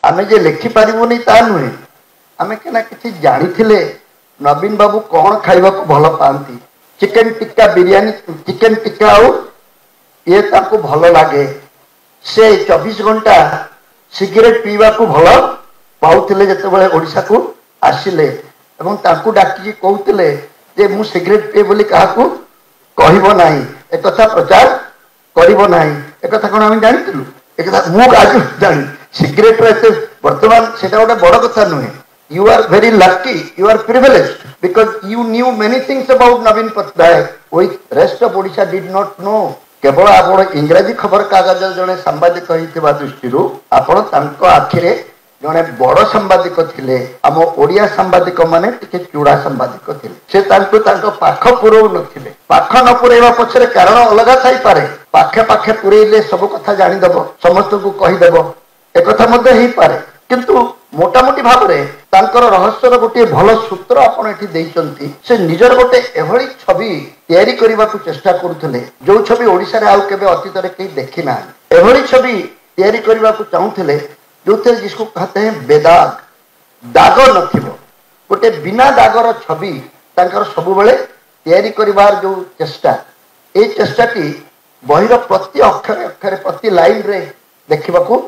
आमे जे लिखि पारिबुनी ता नुहे आमे केना किछि जानिथिले नवीन बाबू कौन खाइबा को भल पाती चिकेन टिक्का बिरियानी चिकेन टिक्का आउ ये ताको भल लागे से 24 घंटा सिगरेट पीवा को भल पाउथिले जते बेले ओडिसा को आसिले एवं ताको डाकी कहउथिले जे मु सिगरेट पीए बोली काहाकू कहइबो नाही ए कथा प्रचार करिबो नाही ए कथा कोन हम जानिथिलु ए कथा मु आज जानि सिगरेट रे वर्तमान सेटा गोटे बड़ कथा नुहे You are very lucky, you are privileged because you knew many things about Naveen Patnaik which rest of Odisha did not know. केवल आपण इंग्रजी खबर कागज जने सांबादिक होइतिबा दृष्टिरु आपण तांको आखिरे जने बड़ सांबादिक थिले हम ओडिया सांबादिक माने टिके चूड़ा सांबादिक थिले से तांको पाख पुरौ नथिले पाख न पुरैबा पछरे कारण अलगा थाई पारे पाखे पाखे पुरैले सब कथा जानि दबो समस्त को कहि दबो ए कथा मध्ये ही पारे किंतु मोटामोटी भाव में तांकर रहस्यर गोटे भल सूत्र आपण एठी देइचंती से निजर गोटे एभली छवि तैयारी करबा को चेष्टा करूथले जो छवि ओडिसा रे आउ केबे अतीत रे केही देखि ना एभली छवि तैयारी करबा को चाहुथले जोथे जिसको कहते हैं बेदाग दाग नथिबो गोटे बिना दागर छवि तांकर सब बेले तैयारी करबार जो चेष्टा ए चेष्टाटी बहिर प्रति अक्षर अक्षर प्रति लाइन रे देखिबा को